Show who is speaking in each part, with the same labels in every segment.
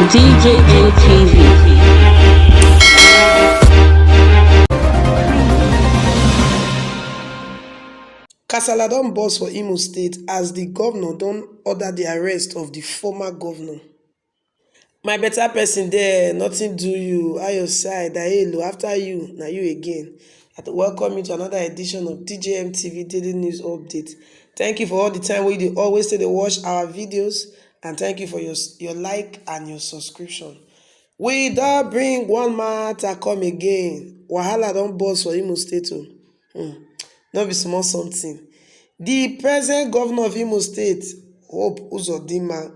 Speaker 1: DJM TV.
Speaker 2: Kasala don burst for Imo State as the governor don order the arrest of the former governor. My better person there, nothing do you, how your side, hello, after you, now you again. I welcome you to another edition of DJM TV Daily News Update. Thank you for all the time where you always stay to watch our videos, and thank you for your like and your subscription. We don bring one matter come again. Wahala don burst for Imo State. No be small something. The present governor of Imo State, Hope Uzodinma,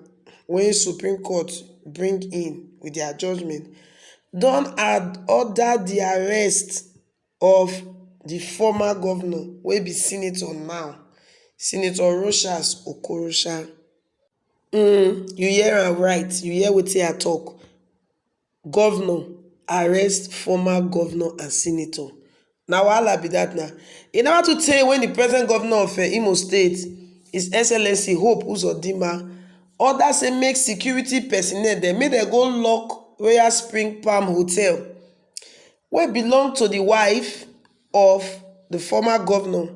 Speaker 2: when Supreme Court bring in with their judgment, don order the arrest of the former governor, wey be senator now, Senator Rochas Okorocha. You hear am right, you hear wetin I talk. Governor arrest former governor and senator. Na wahala be that na. E never too tey when the present governor of Imo State, His Excellency Hope Uzodinma, order say make security personnel dem make dem go lock Royal Spring Palm Hotel, wey belong to the wife of the former governor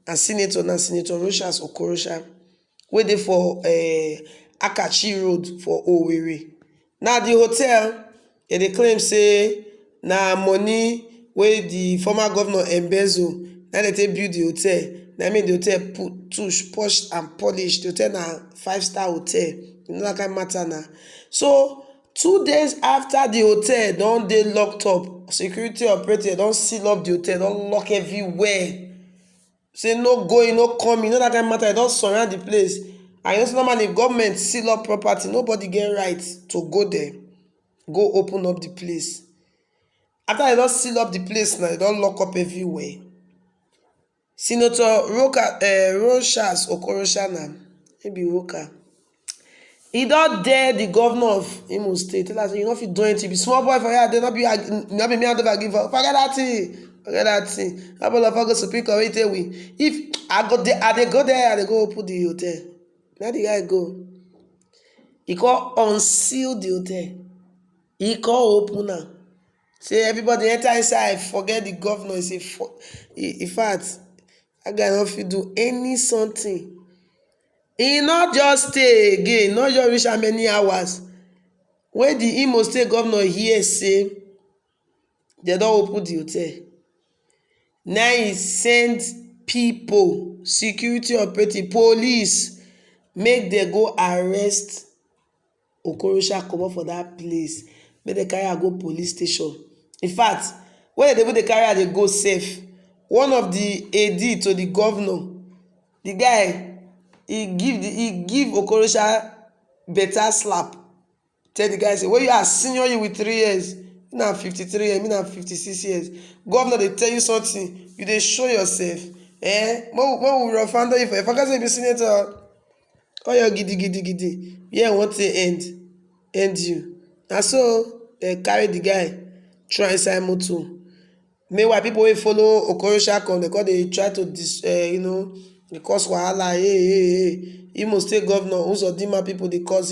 Speaker 2: and senator, na Senator Rochas Okorocha, wey dey for Akachi Road for Owerri. Now the hotel, dey claim say na money wey the former governor embezzle, na dey take build the hotel. Na make the hotel put touch, posh and polish. The hotel na 5-star hotel. You know that kind of matter na. So 2 days after the hotel don dey locked up, security operator don seal up the hotel, don lock everywhere. Say no going, no coming. You know that kind of matter. Don surround the place. And you know, normally if government seal up property, nobody get right to go there, go open up the place. After they don seal up the place now, they don lock up everywhere. Senator Rochas Okorocha na, maybe Roka, he don dare the governor of Imo State. Tell us, you no fit do anything. Be small boy for here, they no be me and never give up. Forget that thing. How about if I go Supreme Court, wait till we? If I go there, I dey go there, I dey go open the hotel. Now the guy go. He call unseal the hotel. He call open am. Say everybody enter inside, forget the governor. He say, in fact, that guy no fit do any something. He not just stay again, not just reach how many hours. When the Imo State governor hear say they don open the hotel, now he send people, security operative, police, make dem go arrest Okorocha, comot for that place. Make dem carry am go police station. In fact, when dem dey carry am dey go safe, one of the AD to the governor, the guy, he give Okorocha better slap. Tell the guy say, when you are senior you with 3 years, you na 53 years, me na 56 years. Governor dey tell you something, you dey show yourself. When we refund you for if I can say you be senator, all your gidi. Yeah, want to end you. And so they carry the guy try inside motor. Meanwhile, people wey follow Okorocha come, they try to they cause wahala. Hey. Imo State governor Uzodinma people dey cause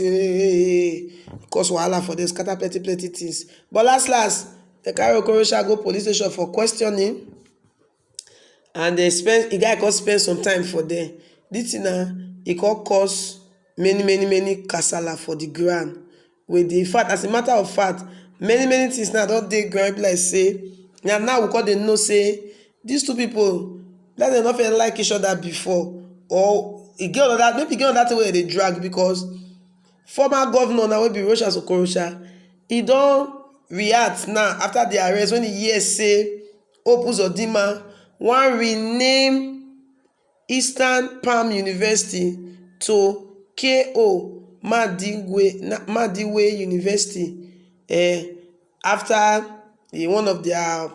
Speaker 2: cause wahala for this, scatter plenty things. But last, they carry Okorocha go police station for questioning, and the guy go spend some time for there. This thing na e cause many kasala for the ground. With the fact, as a matter of fact, many things now don dey ground like say now we dey know say these two people, let them not like each other before, or maybe get another thing wey dey drag, because former governor now wey be Rochas Okorocha, he don react now after the arrest when he hear say Hope Uzodinma wan rename Eastern Palm University to K.O. Madiwe University, after one of their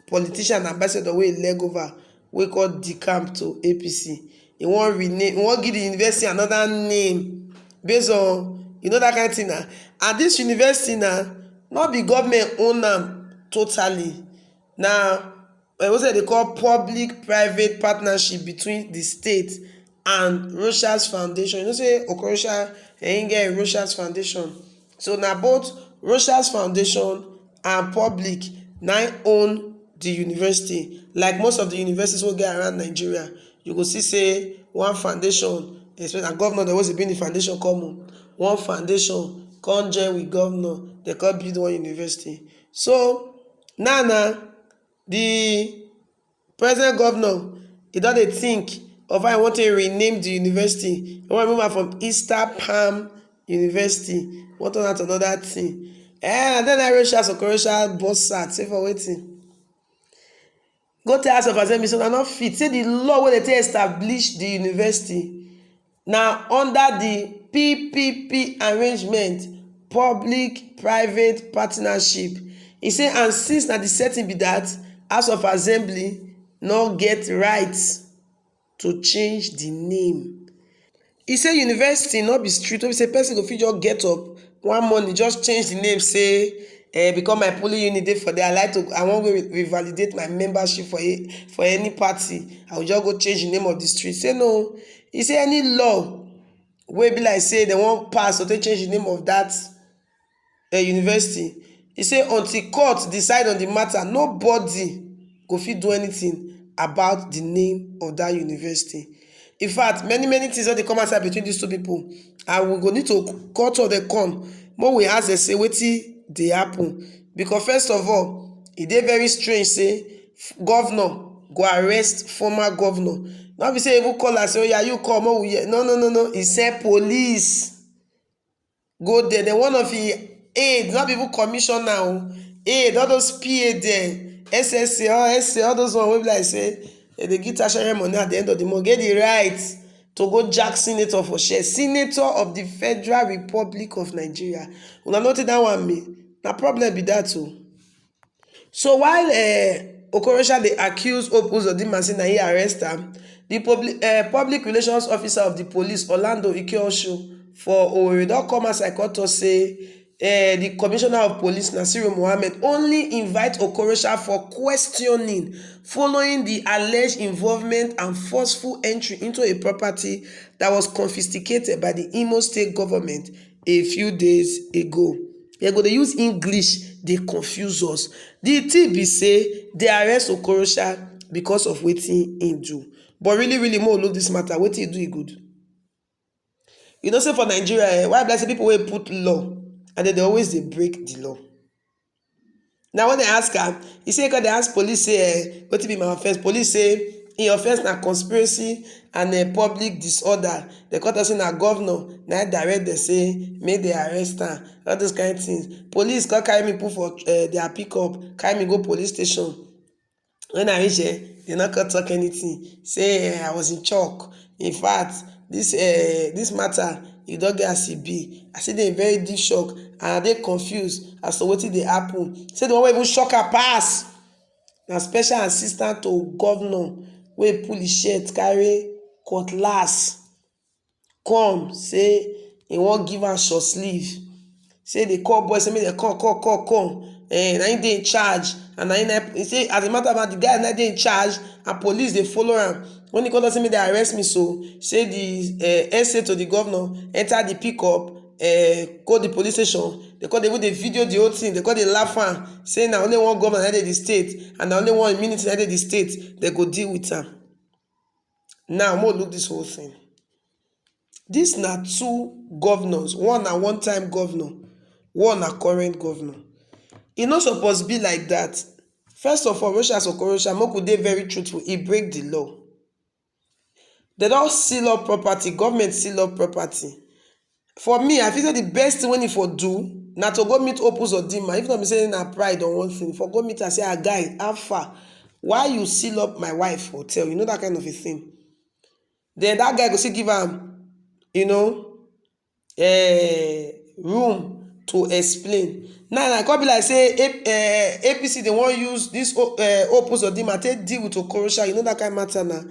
Speaker 2: politician ambassador wey leg over, wey call decamp to APC. He wan rename, he wan give the university another name based on that kind of thing na. And this university na not be government own am totally. Now what they call public-private partnership between the state and Rochas Foundation. You know say Okorocha, he get Rochas Foundation. So na both Rochas Foundation and public na own the university. Like most of the universities wey get around Nigeria, you go see say one foundation, especially na governor dey always bring the foundation come o. One foundation come join with governor, dey come build one university. So now the present governor, e don dey think of how e wan take rename the university. E wan remove am from Easter Palm University, wan turn am to another thing. And then Rochas Okorocha burst out say for wetin? Go tell House of Assembly say una no fit. Say the law wey dey take establish the university na under the PPP arrangement, public private partnership. E say and since na the setting be that, House of Assembly no get right to change the name. E say university no be street wey be say person go fit just get up one morning just change the name say because my polling unit dey for there, I wan go revalidate my membership for any party, I go just go change the name of the street. Say no. E say any law wey be like say dem wan pass to take change the name of that university, e say until court decide on the matter, nobody go fit do anything about the name of that university. In fact, many things don dey come outside between these two people, and we go need to cut all dem come make we ask dem say wetin dey happen. Because first of all, e dey very strange say governor go arrest former governor. No be say even call am say oya you come make we hear. No. E say police go there. Then one of im aide, not even commissioner o, aide, all those PA dem, SSA, SA, all those one wey be like say dem dey give tertiary money at the end of the month, get the right to go jack senator for share. Senator of the Federal Republic of Nigeria. Una no take that one mean? Na problem be that o. So while Okorocha dey accuse Uzodinma say na he arrest am, the public relations officer of the police, Orlando Ikeosho for Owerri, don come outside come talk say the commissioner of police, Nasiru Mohammed, only invite Okorocha for questioning following the alleged involvement and forceful entry into a property that was confiscated by the Imo State government a few days ago. They go dey use English, dey confuse us. The thing be say they arrest Okorocha because of wetin im do. But really more look this matter, wetin he do e good. You know say for Nigeria, why be say people wey put law and then they always dey break the law. Now when they ask am, he say because they ask police say wetin be my offence, police say im offence na conspiracy and public disorder. They come talk say na governor na direct dem say make they arrest am, all those kind things. Police come carry me put for their pickup, carry me go police station. When I reach there, they no come talk anything. Say I was in shock. In fact, this matter e don get as e be. I say dey in very deep shock and I dey confused as to wetin dey happen. Say the one wey even shock her pass na special assistant to governor wey pull his shirt, carry cutlass come say he wan give am short sleeve. Say dey call boys say make dem come. Na him dey in charge, and na him say as a matter of fact the guy na dey in charge and police dey follow am. When he come talk say make dem arrest me, so say the SA to the governor enter the pickup, go the police station. They come dey even dey video the whole thing. They come dey laugh am, say na only one governor na dey the state and na only one immunity na dey the state. They go deal with am. Now more look this whole thing. This na two governors. One na one-time governor, one na current governor. E no suppose be like that. First of all, Rochas Okorocha, make we dey very truthful, e break the law. They don seal up property, government seal up property. For me, I feel say the best thing wey e for do na to go meet Uzodinma. If not be say na pride on one thing, for go meet her say, ah guy, how far? Why you seal up my wife hotel? You know that kind of a thing. Then that guy go still give am, room to explain. Now I come be like say APC they wan use this Uzodinma take deal with Okorocha. You know that kind of matter now.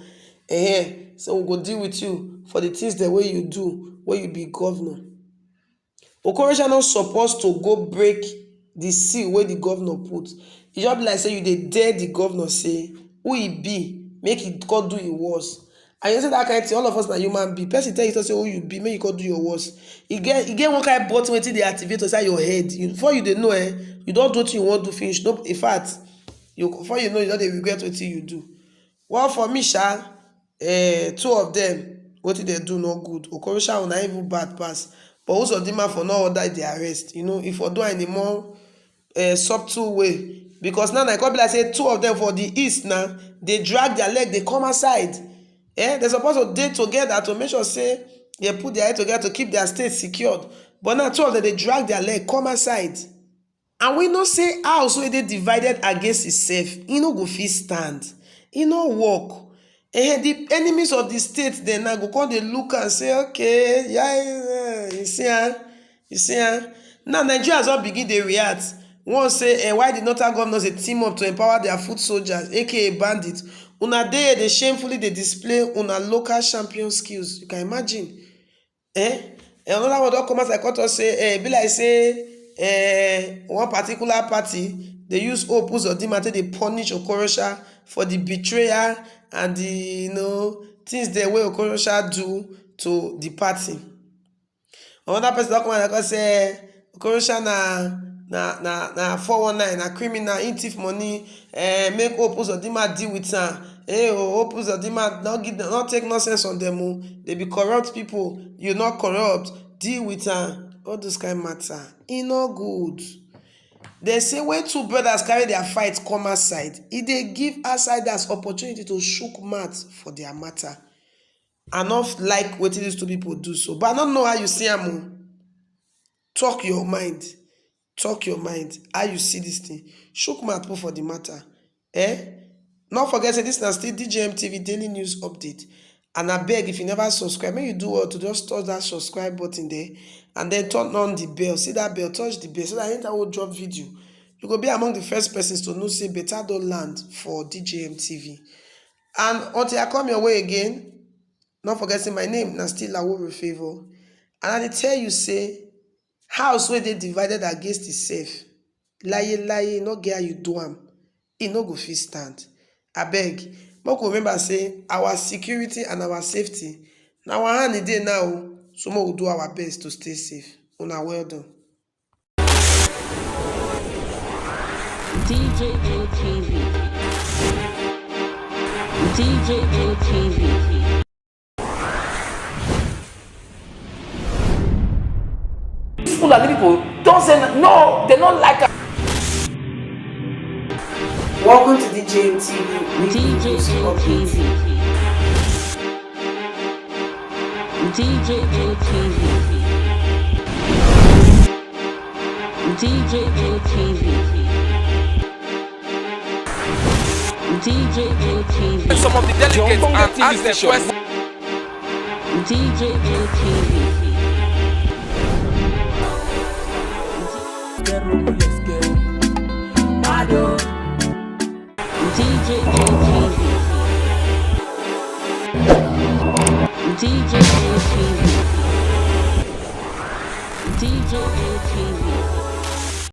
Speaker 2: So we go deal with you for the things the way you do, when you be governor. Okorocha not supposed to go break the seal where the governor put. E just be like say you dey dare the governor say who he be, make he go do it worse. And you say that kind of thing, all of us na human being. Person tell you to say who you be, make you go do your worst. You get one kind of button wetin dey activate inside your head. Before you dey know, you don do wetin you wan do finish. No, in fact, before you know, you don dey regret wetin you do. Well, for me, two of them, wetin dem do no good. Okorocha una even bad pass. But Uzodinma for no order the arrest. If for do in a more subtle way. Because now I come be like say two of them for the east now, they drag their leg, they come outside. They're supposed to dey together to make sure say they put their head together to keep their state secured. But now two of them, they drag their leg, come outside. And we know say house wey dey divided against itself, e no go fit stand. E no work. The enemies of the state then now go come dey look and say, okay, yeah, you see. Now Nigerians all begin dey react. One say, why the northern governors dey team up to empower their foot soldiers, aka bandits? Una dey shamefully dey display una local champion skills. You can imagine. Another one don come out like to say, be like say, one particular party dey use hope Uzodinma take dey punish Okorocha for the betrayal and the things the way Okorocha do to the party. Another person don come out like say Okorocha na 419, na criminal, he thief money, make hope Uzodinma deal with am. Hope Uzodinma not take nonsense on them. They be corrupt people. You not corrupt, deal with am. All those kind of matter. E no good. They say when two brothers carry their fight come outside, they give outsiders opportunity to shook mouth for their matter. I not like what these two people do so. But I don't know how you see them. Talk your mind. Talk your mind. How you see this thing. Shook mouth for the matter. Not forget, say this is still DJM TV daily news update. And I beg, if you never subscribe, make you do well to just touch that subscribe button there. And then turn on the bell. See that bell, touch the bell. So that anytime we drop video, you go be among the first persons to know say better don't land for DJM TV. And until I come your way again, not forgetting my name, na still Lawo Favor. And I tell you, say, house where they divided against itself. Lie, no get how you do am. E no go fit stand. I beg, make we remember say our security and our safety. Now our hand dey now, so we will do our best to stay safe. Una well done.
Speaker 1: DJM TV. DJM TV.
Speaker 3: Fulani people don't say no, they don't like it.
Speaker 2: Welcome to DJM TV.
Speaker 1: DJM TV. DJM TV. DJM TV. DJM TV.
Speaker 3: Some of the delegates and ask their questions.
Speaker 1: DJM TV. DJM TV.